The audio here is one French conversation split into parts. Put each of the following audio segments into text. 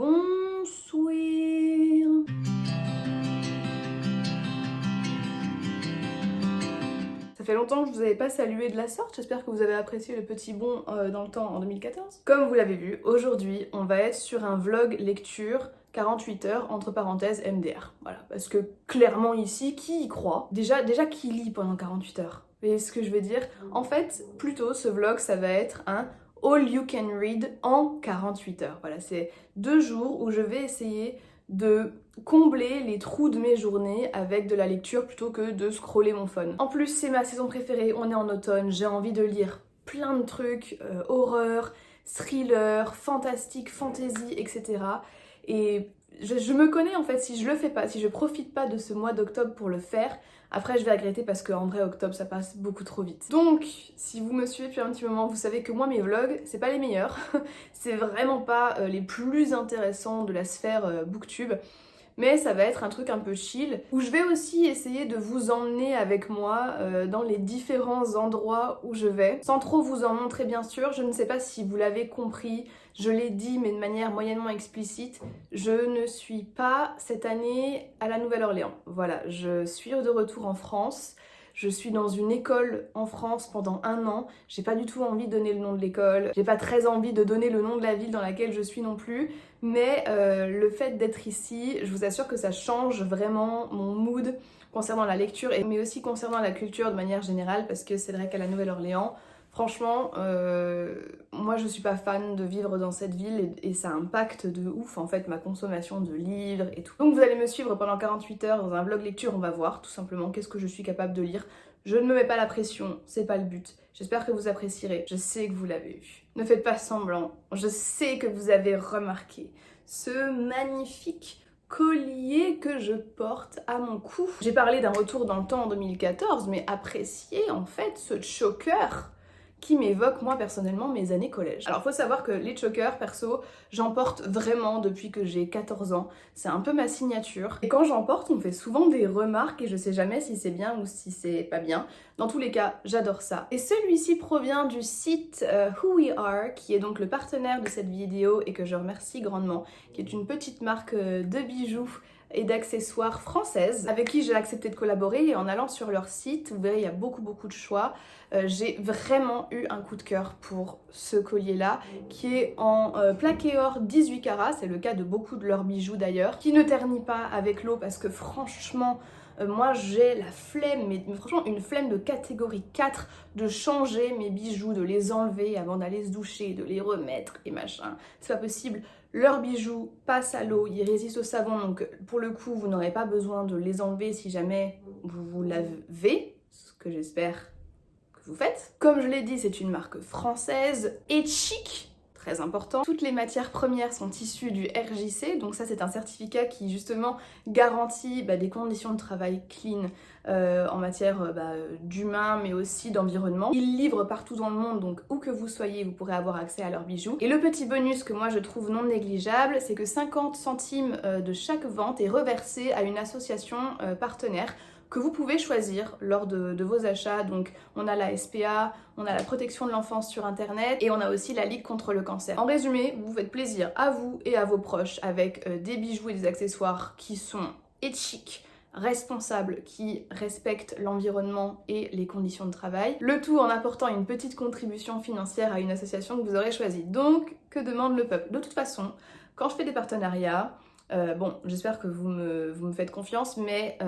Bonsoir. Ça fait longtemps que je vous avais pas salué de la sorte, j'espère que vous avez apprécié le petit bond dans le temps en 2014. Comme vous l'avez vu, aujourd'hui on va être sur un vlog lecture 48 heures entre parenthèses MDR. Voilà, parce que clairement ici, qui y croit? Déjà qui lit pendant 48 heures? Vous voyez ce que je veux dire? En fait, plutôt ce vlog ça va être un all you can read en 48 heures. Voilà, c'est 2 jours où je vais essayer de combler les trous de mes journées avec de la lecture plutôt que de scroller mon phone. En plus, c'est ma saison préférée, on est en automne, j'ai envie de lire plein de trucs, horreur, thriller, fantastique, fantasy, etc. Et je me connais en fait, si je le fais pas, si je profite pas de ce mois d'octobre pour le faire, après je vais regretter parce qu'en vrai octobre ça passe beaucoup trop vite. Donc si vous me suivez depuis un petit moment, vous savez que moi mes vlogs c'est pas les meilleurs, c'est vraiment pas les plus intéressants de la sphère booktube, mais ça va être un truc un peu chill où je vais aussi essayer de vous emmener avec moi dans les différents endroits où je vais, sans trop vous en montrer bien sûr. Je ne sais pas si vous l'avez compris, je l'ai dit mais de manière moyennement explicite, je ne suis pas cette année à la Nouvelle-Orléans. Voilà, je suis de retour en France. Je suis dans une école en France pendant 1 an, j'ai pas du tout envie de donner le nom de l'école, j'ai pas très envie de donner le nom de la ville dans laquelle je suis non plus, mais le fait d'être ici, je vous assure que ça change vraiment mon mood concernant la lecture, mais aussi concernant la culture de manière générale, parce que c'est vrai qu'à la Nouvelle-Orléans, franchement, moi je suis pas fan de vivre dans cette ville et ça impacte de ouf en fait ma consommation de livres et tout. Donc vous allez me suivre pendant 48 heures dans un vlog lecture, on va voir tout simplement qu'est-ce que je suis capable de lire. Je ne me mets pas la pression, c'est pas le but. J'espère que vous apprécierez, je sais que vous l'avez vu. Ne faites pas semblant, je sais que vous avez remarqué ce magnifique collier que je porte à mon cou. J'ai parlé d'un retour dans le temps en 2014, mais appréciez en fait ce choker qui m'évoque moi personnellement mes années collège. Alors faut savoir que les chokers, perso, j'en porte vraiment depuis que j'ai 14 ans. C'est un peu ma signature. Et quand j'en porte, on me fait souvent des remarques et je sais jamais si c'est bien ou si c'est pas bien. Dans tous les cas, j'adore ça. Et celui-ci provient du site Who We Are, qui est donc le partenaire de cette vidéo et que je remercie grandement, qui est une petite marque de bijoux et d'accessoires françaises avec qui j'ai accepté de collaborer, et en allant sur leur site, vous verrez il y a beaucoup de choix. J'ai vraiment eu un coup de cœur pour ce collier là qui est en plaqué or 18 carats, c'est le cas de beaucoup de leurs bijoux d'ailleurs, qui ne ternit pas avec l'eau parce que franchement moi j'ai la flemme, mais franchement une flemme de catégorie 4 de changer mes bijoux, de les enlever avant d'aller se doucher, de les remettre et machin, c'est pas possible. Leurs bijoux passent à l'eau, ils résistent au savon, donc pour le coup vous n'aurez pas besoin de les enlever si jamais vous vous lavez, ce que j'espère que vous faites. Comme je l'ai dit, c'est une marque française et chic, très important. Toutes les matières premières sont issues du RJC, donc ça c'est un certificat qui justement garantit des conditions de travail clean en matière d'humain mais aussi d'environnement. Ils livrent partout dans le monde, donc où que vous soyez, vous pourrez avoir accès à leurs bijoux. Et le petit bonus que moi je trouve non négligeable, c'est que 50 centimes de chaque vente est reversé à une association partenaire que vous pouvez choisir lors de vos achats. Donc on a la SPA, on a la protection de l'enfance sur internet et on a aussi la Ligue contre le cancer. En résumé, vous faites plaisir à vous et à vos proches avec des bijoux et des accessoires qui sont éthiques, responsables, qui respectent l'environnement et les conditions de travail. Le tout en apportant une petite contribution financière à une association que vous aurez choisie. Donc, que demande le peuple? De toute façon, quand je fais des partenariats, bon, j'espère que vous me faites confiance, mais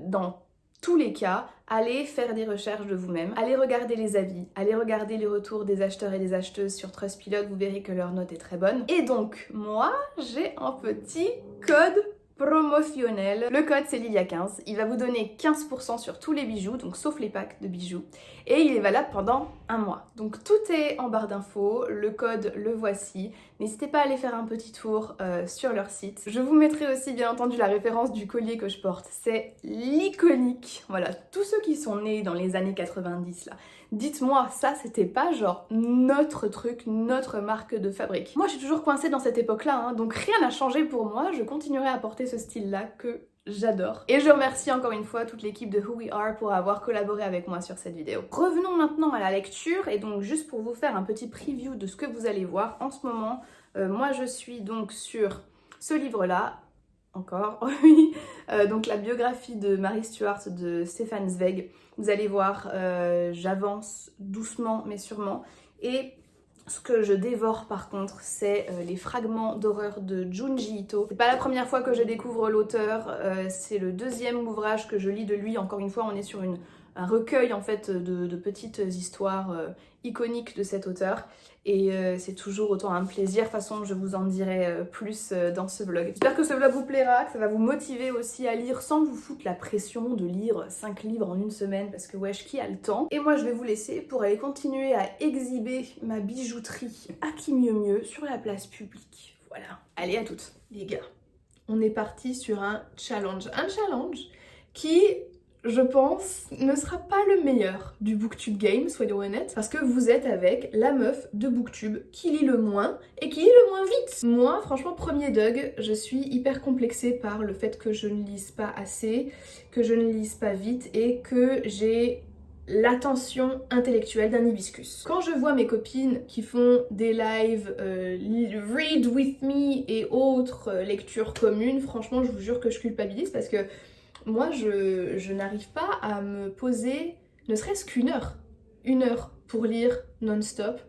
dans tous les cas, allez faire des recherches de vous-même, allez regarder les avis, allez regarder les retours des acheteurs et des acheteuses sur Trustpilot, vous verrez que leur note est très bonne. Et donc, moi, j'ai un petit code promotionnel. Le code c'est Lilia15, il va vous donner 15% sur tous les bijoux, donc sauf les packs de bijoux, et il est valable pendant 1 mois. Donc tout est en barre d'infos, le code le voici, n'hésitez pas à aller faire un petit tour sur leur site. Je vous mettrai aussi bien entendu la référence du collier que je porte, c'est l'iconique, voilà, tous ceux qui sont nés dans les années 90 là, dites-moi, ça c'était pas genre notre truc, notre marque de fabrique. Moi je suis toujours coincée dans cette époque-là, hein, donc rien n'a changé pour moi, je continuerai à porter ce style-là que j'adore. Et je remercie encore une fois toute l'équipe de Who We Are pour avoir collaboré avec moi sur cette vidéo. Revenons maintenant à la lecture, et donc juste pour vous faire un petit preview de ce que vous allez voir, en ce moment Moi je suis donc sur ce livre-là, encore, oui, donc la biographie de Mary Stuart de Stefan Zweig. Vous allez voir, j'avance doucement mais sûrement. Et ce que je dévore par contre, c'est les fragments d'horreur de Junji Ito. C'est pas la première fois que je découvre l'auteur, c'est le deuxième ouvrage que je lis de lui. Encore une fois, on est sur un recueil en fait de petites histoires iconiques de cet auteur. Et c'est toujours autant un plaisir. De toute façon, je vous en dirai plus dans ce vlog. J'espère que ce vlog vous plaira, que ça va vous motiver aussi à lire sans vous foutre la pression de lire 5 livres en une semaine parce que wesh, qui a le temps? Et moi, je vais vous laisser pour aller continuer à exhiber ma bijouterie à qui mieux mieux sur la place publique. Voilà. Allez, à toutes, les gars. On est parti sur un challenge. Un challenge qui, je pense, ne sera pas le meilleur du Booktube game, soyons honnêtes, parce que vous êtes avec la meuf de Booktube qui lit le moins et qui lit le moins vite. Moi, franchement, premier Doug, je suis hyper complexée par le fait que je ne lise pas assez, que je ne lise pas vite et que j'ai l'attention intellectuelle d'un hibiscus. Quand je vois mes copines qui font des lives read with me et autres lectures communes, franchement, je vous jure que je culpabilise parce que moi, je n'arrive pas à me poser ne serait-ce qu'une heure. Une heure pour lire non-stop.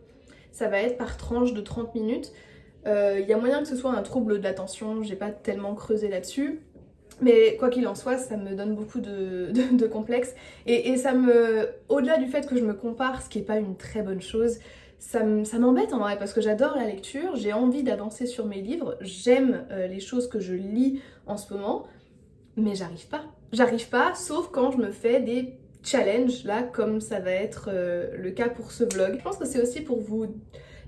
Ça va être par tranche de 30 minutes. Il y a moyen que ce soit un trouble de l'attention, j'ai pas tellement creusé là-dessus. Mais quoi qu'il en soit, ça me donne beaucoup de complexes. Et ça me... Au-delà du fait que je me compare, ce qui est pas une très bonne chose, ça m'embête en vrai parce que j'adore la lecture, j'ai envie d'avancer sur mes livres, j'aime les choses que je lis en ce moment. Mais j'arrive pas. J'arrive pas, sauf quand je me fais des challenges, là, comme ça va être le cas pour ce vlog. Je pense que c'est aussi pour vous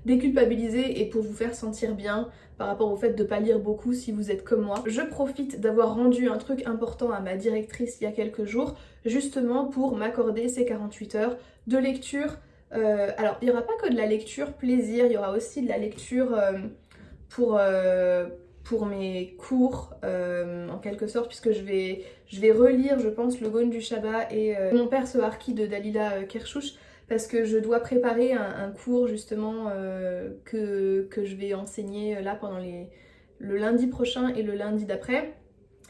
déculpabiliser et pour vous faire sentir bien par rapport au fait de pas lire beaucoup si vous êtes comme moi. Je profite d'avoir rendu un truc important à ma directrice il y a quelques jours, justement pour m'accorder ces 48 heures de lecture. Alors, il n'y aura pas que de la lecture plaisir, il y aura aussi de la lecture pour mes cours en quelque sorte, puisque je vais relire je pense le Gaune du Shabbat et Mon père se harki de Dalila Kershouch, parce que je dois préparer un cours justement que je vais enseigner là pendant le lundi prochain et le lundi d'après.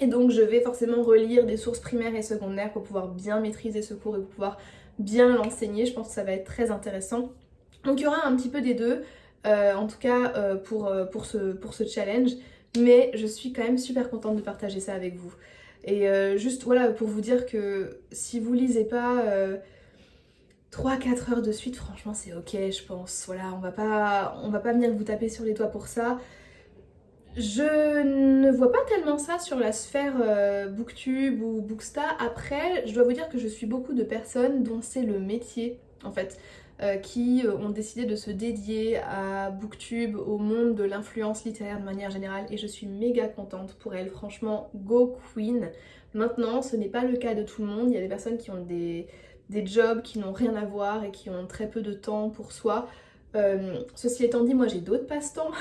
Et donc je vais forcément relire des sources primaires et secondaires pour pouvoir bien maîtriser ce cours et pour pouvoir bien l'enseigner. Je pense que ça va être très intéressant. Donc il y aura un petit peu des deux, en tout cas pour ce challenge. Mais je suis quand même super contente de partager ça avec vous. Et juste voilà, pour vous dire que si vous lisez pas 3-4 heures de suite, franchement c'est ok je pense. Voilà, on va pas venir vous taper sur les doigts pour ça. Je ne vois pas tellement ça sur la sphère Booktube ou Booksta. Après, je dois vous dire que je suis beaucoup de personnes dont c'est le métier en fait. Qui ont décidé de se dédier à Booktube, au monde de l'influence littéraire de manière générale, et je suis méga contente pour elles, franchement, go queen. Maintenant, ce n'est pas le cas de tout le monde, il y a des personnes qui ont des jobs qui n'ont rien à voir et qui ont très peu de temps pour soi. Ceci étant dit, moi j'ai d'autres passe-temps,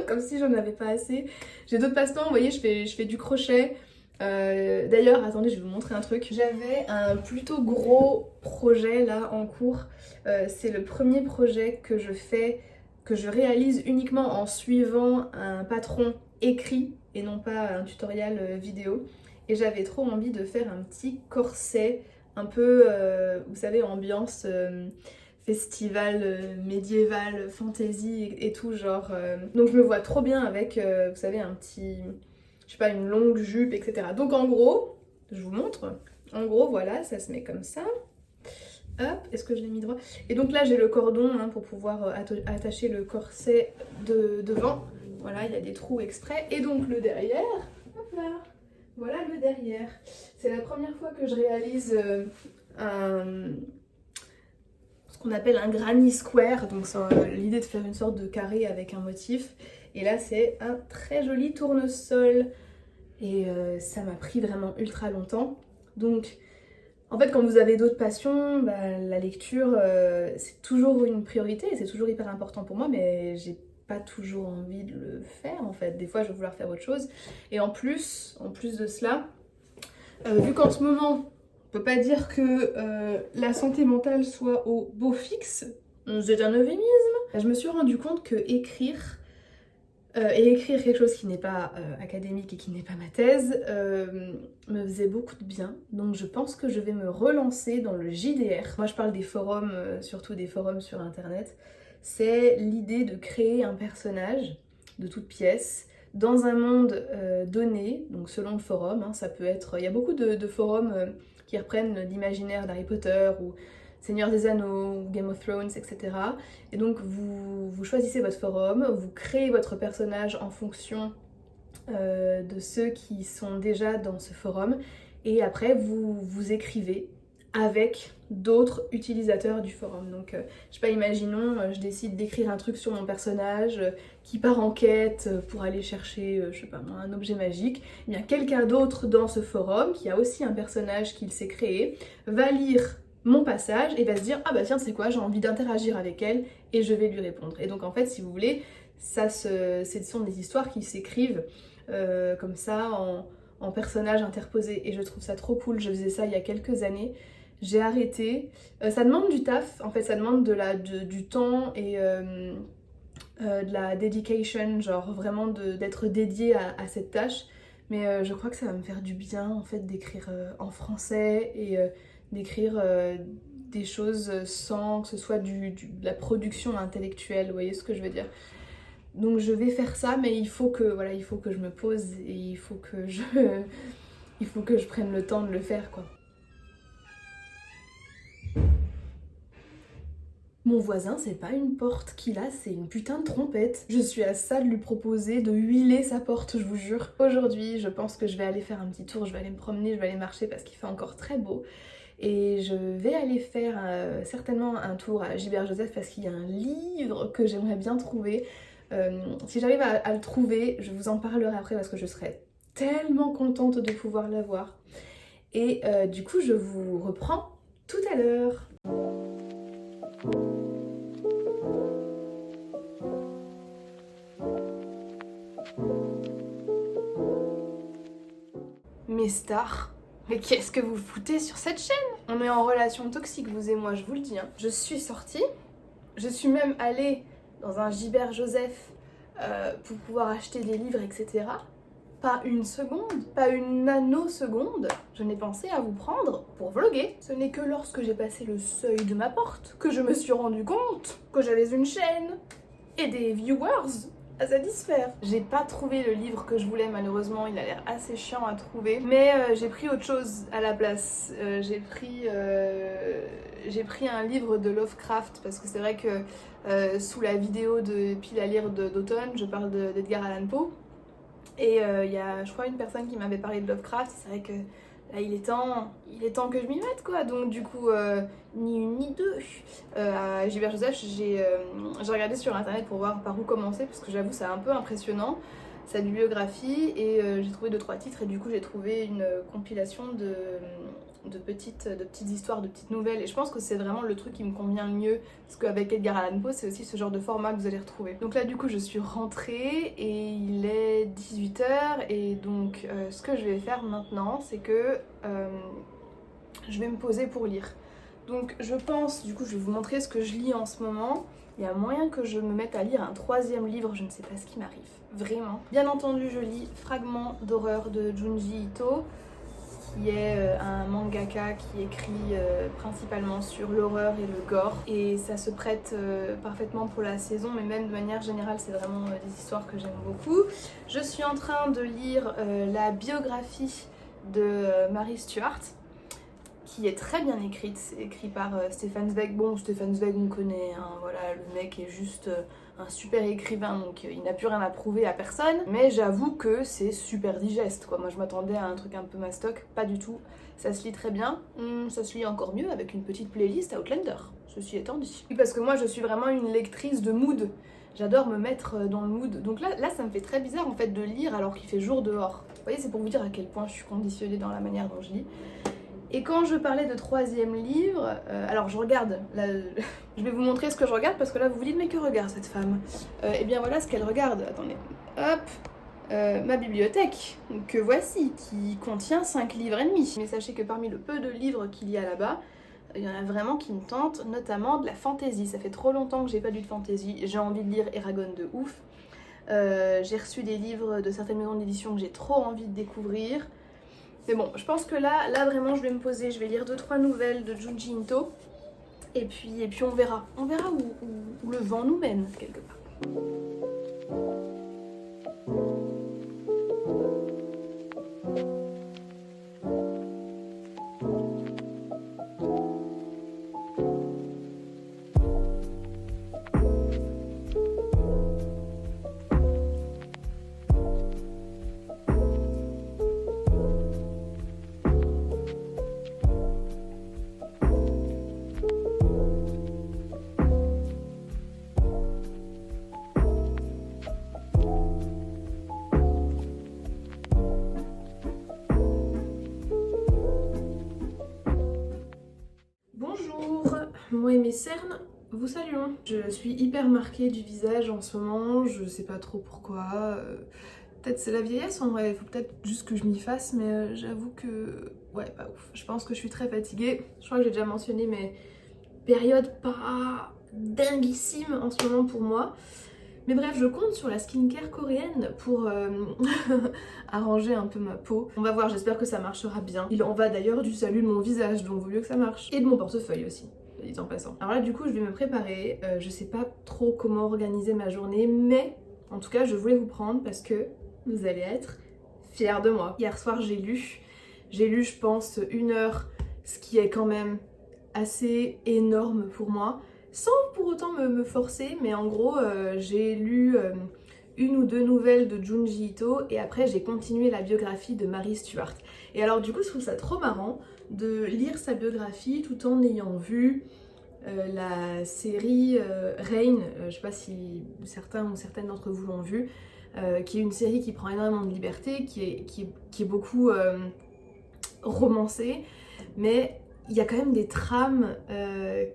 comme si j'en avais pas assez. J'ai d'autres passe-temps, vous voyez, je fais du crochet. D'ailleurs, attendez, je vais vous montrer un truc. J'avais un plutôt gros projet là en cours. C'est le premier projet que je réalise uniquement en suivant un patron écrit et non pas un tutoriel vidéo. Et j'avais trop envie de faire un petit corset un peu, vous savez, ambiance festival médiéval, fantasy et tout genre. Donc je me vois trop bien avec, vous savez, un petit... je sais pas, une longue jupe, etc. Donc en gros, je vous montre, en gros voilà, ça se met comme ça. Hop, est-ce que je l'ai mis droit? Et donc là j'ai le cordon hein, pour pouvoir attacher le corset devant. Voilà, il y a des trous exprès. Et donc le derrière, hop là, voilà le derrière. C'est la première fois que je réalise ce qu'on appelle un granny square, donc l'idée de faire une sorte de carré avec un motif. Et là c'est un très joli tournesol et ça m'a pris vraiment ultra longtemps. Donc en fait quand vous avez d'autres passions, bah, la lecture c'est toujours une priorité et c'est toujours hyper important pour moi, mais j'ai pas toujours envie de le faire en fait. Des fois je vais vouloir faire autre chose. Et en plus de cela, vu qu'en ce moment on peut pas dire que la santé mentale soit au beau fixe, c'est un euphémisme. Je me suis rendu compte que écrire, Et écrire quelque chose qui n'est pas académique et qui n'est pas ma thèse me faisait beaucoup de bien. Donc je pense que je vais me relancer dans le JDR. Moi je parle des forums, surtout des forums sur internet. C'est l'idée de créer un personnage de toute pièce dans un monde donné, donc selon le forum, hein, ça peut être... Il y a beaucoup de forums qui reprennent l'imaginaire d'Harry Potter ou Seigneur des Anneaux, Game of Thrones, etc. Et donc vous choisissez votre forum, vous créez votre personnage en fonction de ceux qui sont déjà dans ce forum, et après vous écrivez avec d'autres utilisateurs du forum. Donc je sais pas, imaginons, je décide d'écrire un truc sur mon personnage qui part en quête pour aller chercher, je sais pas moi, un objet magique. Eh bien quelqu'un d'autre dans ce forum, qui a aussi un personnage qu'il s'est créé, va lire mon passage et va se dire ah bah tiens c'est quoi, j'ai envie d'interagir avec elle et je vais lui répondre. Et donc en fait si vous voulez, ce sont des histoires qui s'écrivent comme ça en personnages interposés et je trouve ça trop cool. Je faisais ça il y a quelques années, j'ai arrêté. Ça demande du taf en fait, ça demande du temps et de la dedication, genre vraiment d'être dédié à cette tâche. Mais je crois que ça va me faire du bien en fait d'écrire en français et d'écrire des choses sans que ce soit de la production intellectuelle, vous voyez ce que je veux dire. Donc je vais faire ça, mais il faut que je me pose et il faut que je prenne le temps de le faire quoi. Mon voisin, c'est pas une porte qu'il a, c'est une putain de trompette. Je suis à ça de lui proposer de huiler sa porte, je vous jure. Aujourd'hui, je pense que je vais aller faire un petit tour, je vais aller me promener, je vais aller marcher parce qu'il fait encore très beau. Et je vais aller faire certainement un tour à Gilbert Joseph parce qu'il y a un livre que j'aimerais bien trouver. Si j'arrive à le trouver, je vous en parlerai après parce que je serai tellement contente de pouvoir l'avoir. Et du coup, je vous reprends tout à l'heure. Mes stars, mais qu'est-ce que vous foutez sur cette chaîne? On est en relation toxique, vous et moi, je vous le dis. Hein. Je suis sortie, je suis même allée dans un Gilbert Joseph pour pouvoir acheter des livres, etc. Pas une seconde, pas une nanoseconde, je n'ai pensé à vous prendre pour vlogger. Ce n'est que lorsque j'ai passé le seuil de ma porte que je me suis rendu compte que j'avais une chaîne et des viewers à satisfaire. J'ai pas trouvé le livre que je voulais malheureusement, il a l'air assez chiant à trouver, mais j'ai pris autre chose à la place. J'ai pris un livre de Lovecraft parce que c'est vrai que sous la vidéo de Pile à lire d'automne, je parle d'Edgar Allan Poe. Et il y a, je crois, une personne qui m'avait parlé de Lovecraft, c'est vrai que là il est temps que je m'y mette quoi. Donc du coup, ni une ni deux. À Gilbert Joseph, j'ai regardé sur internet pour voir par où commencer, parce que j'avoue c'est un peu impressionnant, sa bibliographie, et j'ai trouvé 2-3 titres, et du coup j'ai trouvé une compilation de petites histoires, de petites nouvelles, et je pense que c'est vraiment le truc qui me convient le mieux, parce qu'avec Edgar Allan Poe c'est aussi ce genre de format que vous allez retrouver. Donc là du coup je suis rentrée et il est 18h, et donc ce que je vais faire maintenant c'est que je vais me poser pour lire. Donc je pense, du coup je vais vous montrer ce que je lis en ce moment. Il y a moyen que je me mette à lire un 3e livre, je ne sais pas ce qui m'arrive, vraiment. Bien entendu je lis Fragments d'horreur de Junji Ito, qui est un mangaka qui écrit principalement sur l'horreur et le gore. Et ça se prête parfaitement pour la saison, mais même de manière générale, c'est vraiment des histoires que j'aime beaucoup. Je suis en train de lire la biographie de Mary Stuart, qui est très bien écrite. C'est écrit par Stefan Zweig. Bon, Stefan Zweig on connaît, hein, voilà, le mec est juste un super écrivain, donc il n'a plus rien à prouver à personne. Mais j'avoue que c'est super digeste, quoi. Moi je m'attendais à un truc un peu mastoc, pas du tout. Ça se lit très bien, ça se lit encore mieux avec une petite playlist Outlander, ceci étant dit. Oui, parce que moi je suis vraiment une lectrice de mood. J'adore me mettre dans le mood. Donc là ça me fait très bizarre en fait de lire alors qu'il fait jour dehors. Vous voyez, c'est pour vous dire à quel point je suis conditionnée dans la manière dont je lis. Et quand je parlais de 3e livre, alors je regarde, là, je vais vous montrer ce que je regarde parce que là vous vous dites mais que regarde cette femme, et bien voilà ce qu'elle regarde, attendez, hop, ma bibliothèque, que voici, qui contient 5 livres et demi. Mais sachez que parmi le peu de livres qu'il y a là-bas, il y en a vraiment qui me tentent, notamment de la fantasy. Ça fait trop longtemps que j'ai pas lu de fantasy, j'ai envie de lire Eragon de ouf. J'ai reçu des livres de certaines maisons d'édition que j'ai trop envie de découvrir. Mais bon, je pense que là vraiment je vais me poser, je vais lire 2-3 nouvelles de Junji Ito. Et puis on verra. On verra où le vent nous mène quelque part. Bonjour, moi et mes cernes vous saluons. Je suis hyper marquée du visage en ce moment, je sais pas trop pourquoi. Peut-être c'est la vieillesse, en vrai, il faut peut-être juste que je m'y fasse, mais j'avoue que... ouais, pas ouf. Je pense que je suis très fatiguée. Je crois que j'ai déjà mentionné mes périodes pas dinguissimes en ce moment pour moi. Mais bref, je compte sur la skincare coréenne pour arranger un peu ma peau. On va voir, j'espère que ça marchera bien. Il en va d'ailleurs du salut de mon visage, donc vaut mieux que ça marche. Et de mon portefeuille aussi, dit en passant. Alors là, du coup, je vais me préparer. Je sais pas trop comment organiser ma journée, mais en tout cas, je voulais vous prendre parce que vous allez être fiers de moi. Hier soir, j'ai lu, je pense, 1 heure, ce qui est quand même assez énorme pour moi. Sans pour autant me forcer, mais en gros j'ai lu 1 ou 2 nouvelles de Junji Ito et après j'ai continué la biographie de Mary Stuart. Et alors du coup je trouve ça trop marrant de lire sa biographie tout en ayant vu la série Reign, je sais pas si certains ou certaines d'entre vous l'ont vu, qui est une série qui prend énormément de liberté, qui est beaucoup romancée, mais il y a quand même des trames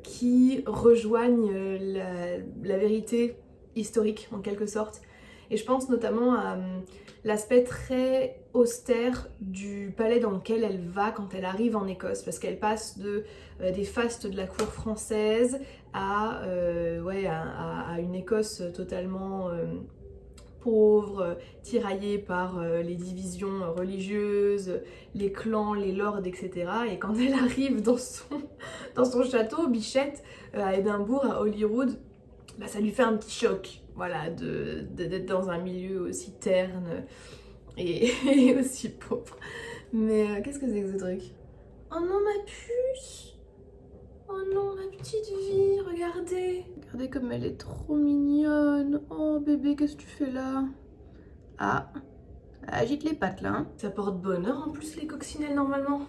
qui rejoignent la vérité historique en quelque sorte. Et je pense notamment à l'aspect très austère du palais dans lequel elle va quand elle arrive en Écosse, parce qu'elle passe des fastes de la cour française à une Écosse totalement pauvre, tiraillée par les divisions religieuses, les clans, les lords, etc. Et quand elle arrive dans son château, Bichette, à Édimbourg, à Holyrood, bah, ça lui fait un petit choc, voilà, d'être dans un milieu aussi terne et aussi pauvre. Mais qu'est-ce que c'est que ce truc? Oh non, ma puce! Oh non, ma petite vie, regardez! Regardez comme elle est trop mignonne! Oh bébé, qu'est-ce que tu fais là? Ah, agite les pattes là. Hein. Ça porte bonheur en plus les coccinelles normalement.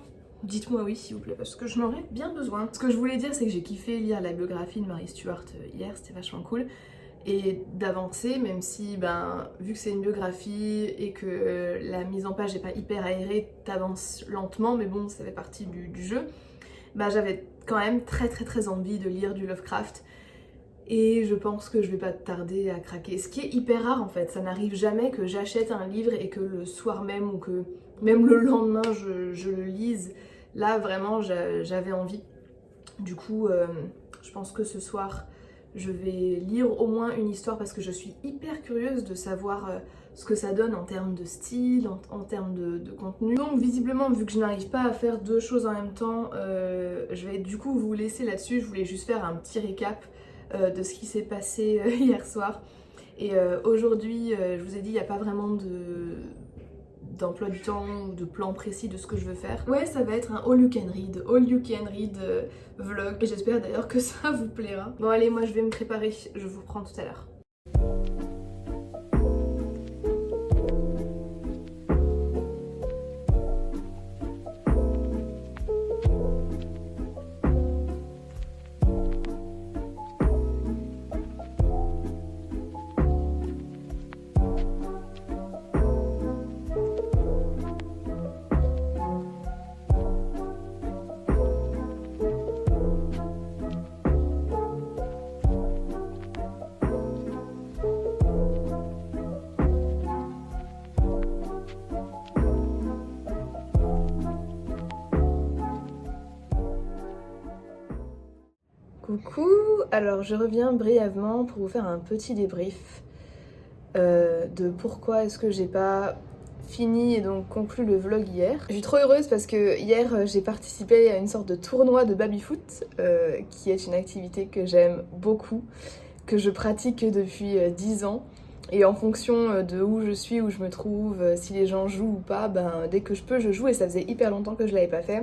Dites-moi oui s'il vous plaît parce que je n'aurais bien besoin. Ce que je voulais dire c'est que j'ai kiffé lire la biographie de Mary Stuart hier, c'était vachement cool. Et d'avancer, même si vu que c'est une biographie et que la mise en page n'est pas hyper aérée, t'avances lentement, mais bon ça fait partie du jeu. J'avais quand même très envie de lire du Lovecraft. Et je pense que je vais pas tarder à craquer. Ce qui est hyper rare en fait, ça n'arrive jamais que j'achète un livre et que le soir même ou que même le lendemain je le lise. Là vraiment j'avais envie. Du coup je pense que ce soir je vais lire au moins une histoire parce que je suis hyper curieuse de savoir ce que ça donne en termes de style, en termes de contenu. Donc visiblement vu que je n'arrive pas à faire 2 choses en même temps, je vais du coup vous laisser là-dessus. Je voulais juste faire un petit récap de ce qui s'est passé hier soir. Et aujourd'hui, je vous ai dit, il n'y a pas vraiment d'emploi du temps ou de plan précis de ce que je veux faire. Ouais, ça va être un all you can read vlog. Et j'espère d'ailleurs que ça vous plaira. Bon allez, moi je vais me préparer, je vous reprends tout à l'heure. Coucou, alors je reviens brièvement pour vous faire un petit débrief. de pourquoi est-ce que j'ai pas fini et donc conclu le vlog hier. Je suis trop heureuse parce que hier j'ai participé à une sorte de tournoi de baby-foot qui est une activité que j'aime beaucoup, que je pratique depuis 10 ans. Et en fonction de où je suis, où je me trouve, si les gens jouent ou pas, ben dès que je peux je joue et ça faisait hyper longtemps que je l'avais pas fait.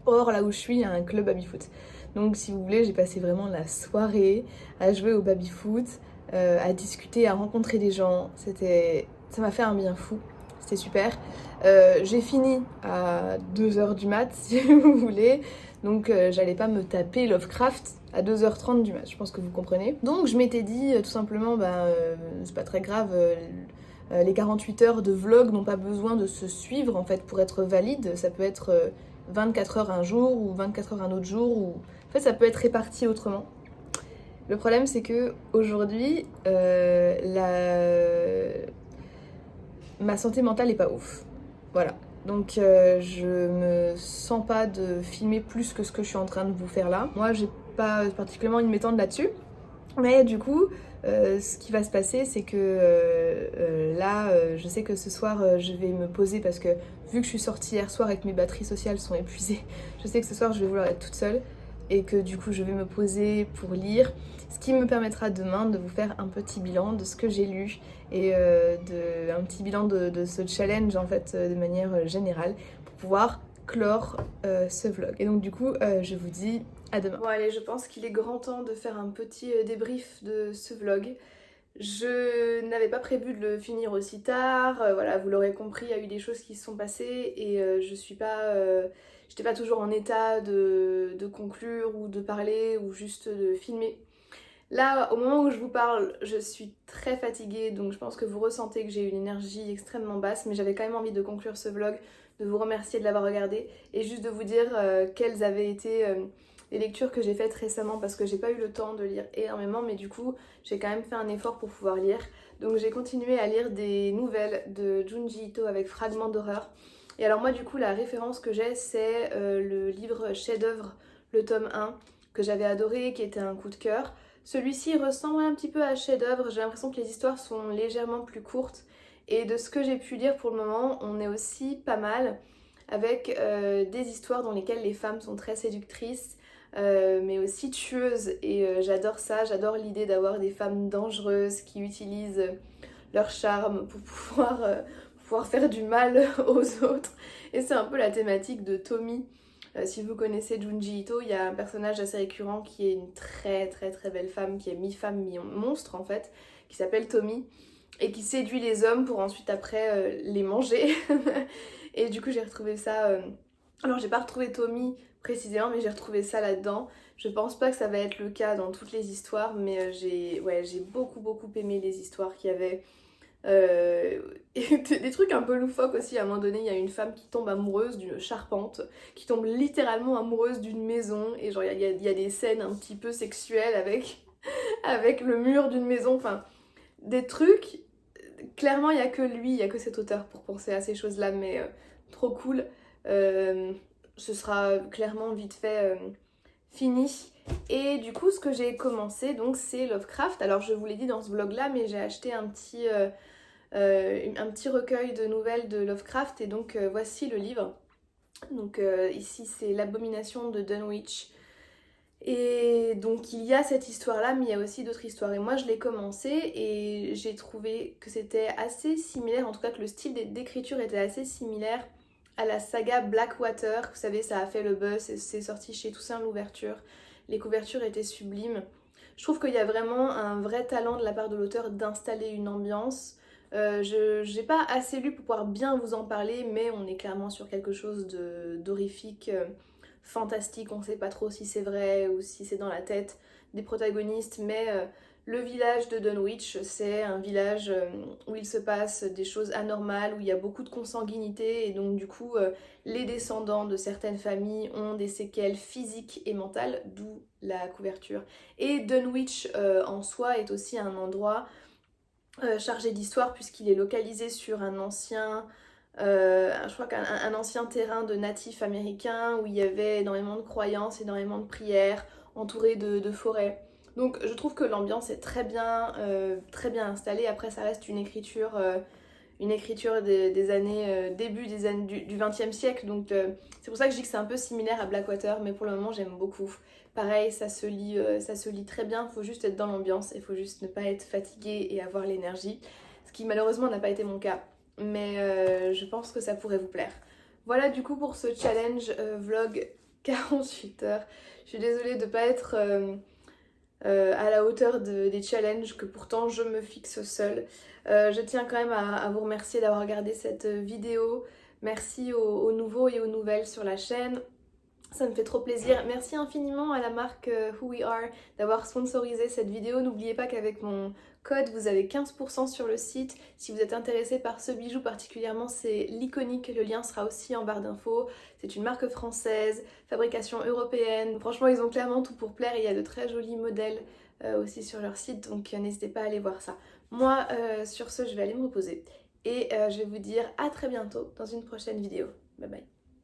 Or là où je suis, il y a un club baby-foot. Donc si vous voulez, j'ai passé vraiment la soirée à jouer au baby-foot, à discuter, à rencontrer des gens. Ça m'a fait un bien fou. C'était super. J'ai fini à 2h du mat, si vous voulez. Donc j'allais pas me taper Lovecraft à 2h30 du mat, je pense que vous comprenez. Donc je m'étais dit tout simplement, c'est pas très grave, les 48 heures de vlog n'ont pas besoin de se suivre en fait pour être valide. Ça peut être 24 heures un jour ou 24 heures un autre jour. En fait, ça peut être réparti autrement. Le problème, c'est que aujourd'hui, ma santé mentale est pas ouf. Voilà. Donc je me sens pas de filmer plus que ce que je suis en train de vous faire là. Moi, j'ai pas particulièrement envie de m'étendre là-dessus. Mais du coup, ce qui va se passer, c'est que là, je sais que ce soir, je vais me poser parce que vu que je suis sortie hier soir et que mes batteries sociales sont épuisées, je sais que ce soir, je vais vouloir être toute seule et que du coup, je vais me poser pour lire, ce qui me permettra demain de vous faire un petit bilan de ce que j'ai lu et un petit bilan de ce challenge en fait de manière générale pour pouvoir clore ce vlog. Et donc du coup, je vous dis à demain. Bon allez, je pense qu'il est grand temps de faire un petit débrief de ce vlog. Je n'avais pas prévu de le finir aussi tard, voilà, vous l'aurez compris, il y a eu des choses qui se sont passées et j'étais pas toujours en état de conclure ou de parler ou juste de filmer. Là, au moment où je vous parle, je suis très fatiguée, donc je pense que vous ressentez que j'ai une énergie extrêmement basse, mais j'avais quand même envie de conclure ce vlog, de vous remercier de l'avoir regardé et juste de vous dire quelles avaient été les lectures que j'ai faites récemment parce que j'ai pas eu le temps de lire énormément, mais du coup j'ai quand même fait un effort pour pouvoir lire. Donc j'ai continué à lire des nouvelles de Junji Ito avec fragments d'horreur. Et alors moi du coup la référence que j'ai c'est le livre chef-d'œuvre, le tome 1, que j'avais adoré, qui était un coup de cœur. Celui-ci ressemble un petit peu à chef-d'œuvre, j'ai l'impression que les histoires sont légèrement plus courtes. Et de ce que j'ai pu lire pour le moment, on est aussi pas mal avec des histoires dans lesquelles les femmes sont très séductrices, mais aussi tueuses. Et j'adore ça, j'adore l'idée d'avoir des femmes dangereuses qui utilisent leur charme pour pouvoir faire du mal aux autres. Et c'est un peu la thématique de Tommy. Si vous connaissez Junji Ito, il y a un personnage assez récurrent qui est une très très très belle femme, qui est mi-femme, mi-monstre en fait, qui s'appelle Tommy, et qui séduit les hommes pour ensuite après les manger. Et du coup j'ai retrouvé ça... Alors j'ai pas retrouvé Tommy précisément, mais j'ai retrouvé ça là-dedans. Je pense pas que ça va être le cas dans toutes les histoires, mais j'ai beaucoup aimé les histoires qu'il y avait. Et des trucs un peu loufoques aussi, à un moment donné il y a une femme qui tombe amoureuse d'une charpente, qui tombe littéralement amoureuse d'une maison, et genre il y a des scènes un petit peu sexuelles avec le mur d'une maison, enfin des trucs, clairement il y a que lui, il y a que cet auteur pour penser à ces choses là, mais trop cool. Ce sera clairement vite fait fini. Et du coup ce que j'ai commencé donc c'est Lovecraft. Alors je vous l'ai dit dans ce vlog là, mais j'ai acheté un petit recueil de nouvelles de Lovecraft et donc voici le livre. Donc ici c'est L'abomination de Dunwich. Et donc il y a cette histoire là, mais il y a aussi d'autres histoires. Et moi je l'ai commencé et j'ai trouvé que c'était assez similaire, en tout cas que le style d'écriture était assez similaire à la saga Blackwater. Vous savez, ça a fait le buzz, c'est sorti chez Toussaint Louverture. Les couvertures étaient sublimes. Je trouve qu'il y a vraiment un vrai talent de la part de l'auteur d'installer une ambiance. J'ai pas assez lu pour pouvoir bien vous en parler, mais on est clairement sur quelque chose d'horrifique, fantastique. On sait pas trop si c'est vrai ou si c'est dans la tête des protagonistes, mais le village de Dunwich, c'est un village où il se passe des choses anormales, où il y a beaucoup de consanguinité, et donc du coup les descendants de certaines familles ont des séquelles physiques et mentales, d'où la couverture. Et Dunwich en soi est aussi un endroit chargé d'histoire puisqu'il est localisé sur un ancien, je crois qu'un ancien terrain de natifs américains où il y avait énormément de croyances, énormément de prières, entouré de forêts. Donc je trouve que l'ambiance est très bien installée. Après ça reste une écriture des années, début des années du XXe siècle, donc c'est pour ça que je dis que c'est un peu similaire à Blackwater, mais pour le moment j'aime beaucoup. Pareil, ça se lit très bien, faut juste être dans l'ambiance, il faut juste ne pas être fatigué et avoir l'énergie, ce qui malheureusement n'a pas été mon cas, mais je pense que ça pourrait vous plaire. Voilà du coup pour ce challenge vlog 48 heures. Je suis désolée de ne pas être à la hauteur des challenges que pourtant je me fixe seule. Je tiens quand même à vous remercier d'avoir regardé cette vidéo. Merci aux nouveaux et aux nouvelles sur la chaîne. Ça me fait trop plaisir. Merci infiniment à la marque Who We Are d'avoir sponsorisé cette vidéo. N'oubliez pas qu'avec mon code, vous avez 15% sur le site. Si vous êtes intéressé par ce bijou particulièrement, c'est l'Iconique. Le lien sera aussi en barre d'infos. C'est une marque française, fabrication européenne. Franchement, ils ont clairement tout pour plaire. Et il y a de très jolis modèles aussi sur leur site. Donc n'hésitez pas à aller voir ça. Moi, sur ce, je vais aller me reposer. Et je vais vous dire à très bientôt dans une prochaine vidéo. Bye bye.